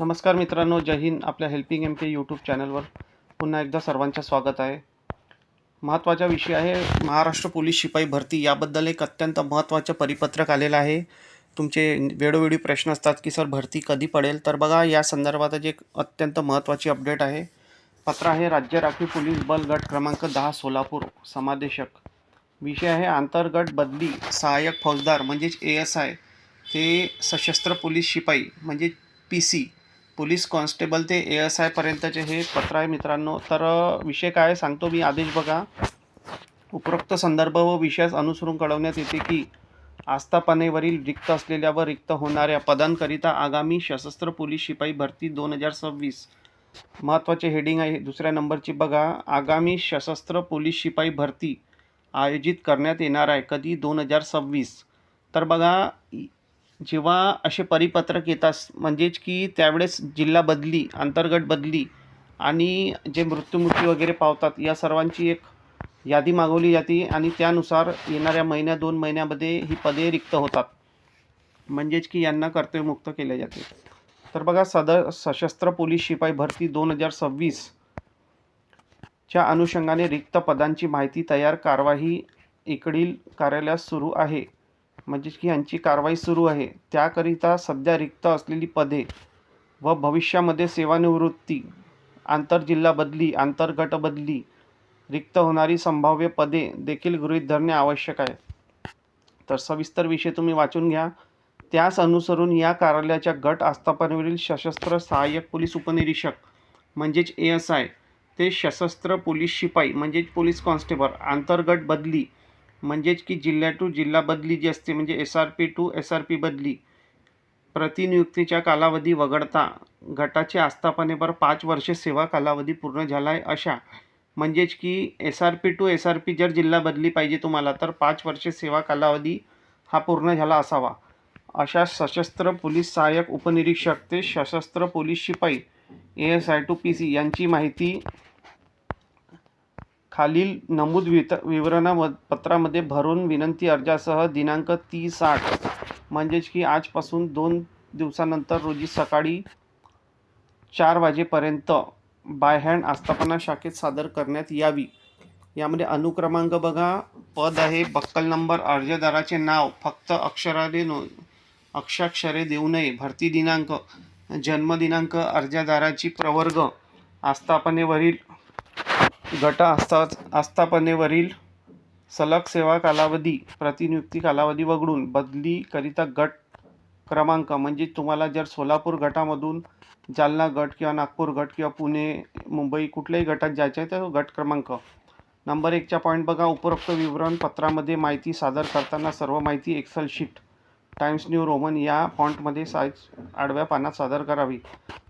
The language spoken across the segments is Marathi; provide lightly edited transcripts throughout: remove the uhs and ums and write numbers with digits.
नमस्कार मित्रांनो, जय हिंद. आपल्या हेल्पिंग एम के यूट्यूब चॅनलवर पुन्हा एकदा सर्वांचं स्वागत आहे. महत्त्वाचा विषय आहे महाराष्ट्र पोलीस शिपाई भरती. याबद्दल एक अत्यंत महत्त्वाचं परिपत्रक आलेलं आहे. तुमचे वेळोवेळी प्रश्न असतात की सर भरती कधी पडेल, तर बघा या संदर्भात एक अत्यंत महत्त्वाची अपडेट आहे. पत्र आहे राज्य राखीव पोलीस बल गट क्रमांक 10 सोलापूर समादेशक. विषय आहे अंतर्गत बदली सहाय्यक फौजदार म्हणजेच ASI ते सशस्त्र पोलीस शिपाई म्हणजे PC पोलीस कॉन्स्टेबल ते ASI पर्यंतचे हे पत्र आहे मित्रांनो. तर विषय काय सांगतो मी. आदेश बघा. उपरोक्त संदर्भ व विषयास अनुसरून कळवण्यात येते की आस्थापनेवरील रिक्त असलेल्या व रिक्त होणाऱ्या पदांकरिता आगामी सशस्त्र पोलीस शिपाई भरती 2026 महत्त्वाचे हेडिंग आहे. दुसऱ्या नंबरची बघा. आगामी सशस्त्र पोलीस शिपाई भरती आयोजित करण्यात येणार आहे. कधी? 2026. तर बघा जेव्हा असे परिपत्रक येतात म्हणजेच की त्यावेळेस जिल्हा बदली, अंतर्गत बदली आणि जे मृत्युमुखी वगैरे पावतात या सर्वांची एक यादी मागवली जाते आणि त्यानुसार येणाऱ्या महिन्या 2 महिन्यामध्ये ही पदे रिक्त होतात, म्हणजेच की यांना कर्तव्यमुक्त केले जाते. तर बघा सशस्त्र पोलीस शिपाई भरती 2026 च्या अनुषंगाने रिक्त पदांची माहिती तयार कारवाई इकडील कार्यालयात सुरू आहे. म्हणजेच की यांची कारवाई सुरू आहे. त्याकरिता सध्या रिक्त असलेली पदे व भविष्यामध्ये सेवानिवृत्ती, आंतरजिल्हा बदली, आंतरगट बदली, रिक्त होणारी संभाव्य पदे देखील गृहीत धरणे आवश्यक आहे. तर सविस्तर विषय तुम्ही वाचून घ्या. त्यास अनुसरून या कार्यालयाच्या गट आस्थापनेवरील सशस्त्र सहाय्यक पोलीस उपनिरीक्षक म्हणजेच ASI ते सशस्त्र पोलीस शिपाई म्हणजेच पोलीस कॉन्स्टेबल, अंतर्गत बदली म्हणजेच की जिल्हा टू जिल्हा बदली जी असते म्हणजे SRP टू SRP बदली, प्रतिनियुक्तीचा कालावधी वगळता गटाच्या आस्थापनेवर 5 वर्षे सेवा कालावधी पूर्ण झाला आहे अशा, म्हणजेच की SRP टू SRP जर जिल्हा बदली पाहिजे तुम्हाला तर 5 वर्षे सेवा कालावधी हा पूर्ण झाला असावा. अशा सशस्त्र पोलीस सहाय्यक उपनिरीक्षक ते सशस्त्र पोलीस शिपाई ASI टू PC यांची माहिती खालील नमूद विवरणपत्रामध्ये भरून विनंती अर्जासह दिनांक 30/8 म्हणजेच की आजपासून 2 दिवसानंतर रोजी सकाळी 4 वाजेपर्यंत बाय हँड आस्थापना शाखेत सादर करण्यात यावी. यामध्ये अनुक्रमांक बघा. पद आहे, बक्कल नंबर, अर्जदाराचे नाव फक्त अक्षराक्षरे देऊ नये, भरती दिनांक, जन्मदिनांक, अर्जदाराची प्रवर्ग, आस्थापनेवरील आस्थापनेवरील सलग सेवा कालावधी, प्रतिनियुक्ती कालावधी वगळून बदलीकरिता गट क्रमांक, म्हणजे तुम्हाला जर सोलापूर गटामधून जालना गट किंवा नागपूर गट किंवा पुणे, मुंबई कुठल्याही गटात जायचं आहे तर गट क्रमांक. नंबर 1चा पॉईंट बघा. उपरोक्त विवरण पत्रामध्ये माहिती सादर करताना सर्व माहिती Excel sheet Times New Roman या फॉन्टमध्ये साईज आडव्या पानात सादर करावी.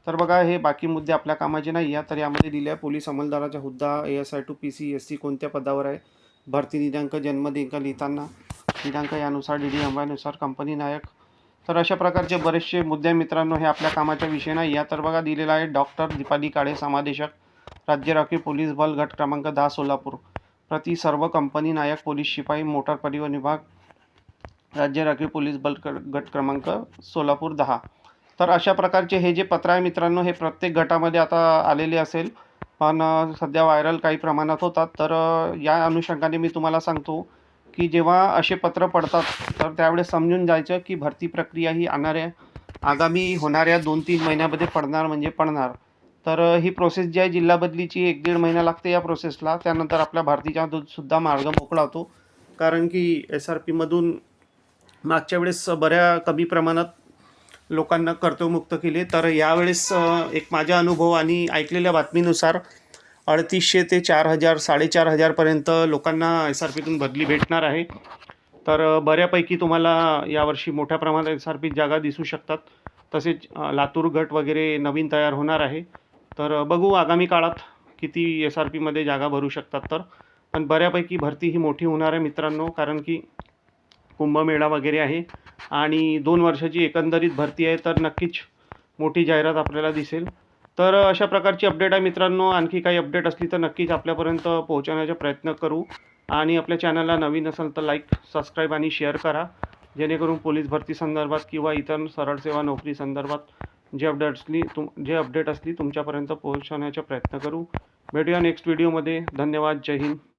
तर बघा हे बाकी मुद्दे आपल्या कामाचे नाही आहे. तर यामध्ये दिले आहे पोलीस अंमलदाराचा हुद्दा ASI टू PC SC कोणत्या पदावर आहे, भरती दिनांक, जन्मदिनांक लिहिताना दिनांक यानुसार DD अंबानुसार कंपनी नायक. तर अशा प्रकारचे बरेचसे मुद्दे मित्रांनो, हे आपल्या कामाचा विषय नाही आहे. तर बघा दिलेला आहे डॉक्टर दीपाली काळे समादेशक, राज्य राखीव पोलीस बल गट क्रमांक 10 सोलापूर, प्रति सर्व कंपनी नायक पोलीस शिपाई मोटार परिवहन विभाग, राज्य राखीव पोलीस बल गट क्रमांक सोलापूर 10. तर अशा प्रकारचे हे जे पत्र आहे मित्रांनो, हे प्रत्येक गटामध्ये आता आलेले असेल, पण सध्या व्हायरल काही प्रमाणात होतात. तर या अनुषंगाने मी तुम्हाला सांगतो की जेव्हा असे पत्र पडतात तर त्यावेळेस समजून जायचं की भरती प्रक्रिया ही आगामी होणाऱ्या 2-3 महिन्यामध्ये पडणार म्हणजे पडणार. तर ही प्रोसेस जी आहे जिल्हा बदलीची 1-1.5 महिना लागते या प्रोसेसला. त्यानंतर आपल्या भरतीचा सुद्धा मार्ग मोकळा होतो, कारण की SRPमधून मागच्या वेळेस बऱ्या कमी प्रमाणात लोकांना कर्तव्यमुक्त केले. तर यावेळेस एक माझा अनुभव आणि ऐकलेल्या बातमीनुसार 350 ते 4000 4,500पर्यंत लोकांना SRPतून बदली भेटणार आहे. तर बऱ्यापैकी तुम्हाला यावर्षी मोठ्या प्रमाणात SRP जागा दिसू शकतात. तसेच लातूर गट वगैरे नवीन तयार होणार आहे. तर बघू आगामी काळात किती SRPमध्ये जागा भरू शकतात. तर पण बऱ्यापैकी भरती ही मोठी होणार आहे मित्रांनो, कारण की कुंभमेळा वगैरे आहे आणि 2 वर्षाची एकंदरीत भरती आहे. तर नक्कीच मोठी जाहिरात आपल्याला दिसेल. तर अशा प्रकारची अपडेट आहे मित्रांनो. आणखी काही अपडेट असली तर नक्कीच आपल्यापर्यंत पोहोचवण्याचा प्रयत्न करू. आणि आपल्या चॅनलला नवीन असेल तर लाईक, सबस्क्राईब आणि शेअर करा, जेणेकरून पोलीस भरती संदर्भात किंवा इतर सरळ सेवा नोकरी संदर्भात जे अपडेट असली तुमच्यापर्यंत पोहोचवण्याचा प्रयत्न करू. भेटूया नेक्स्ट व्हिडिओमध्ये. धन्यवाद. जय हिंद.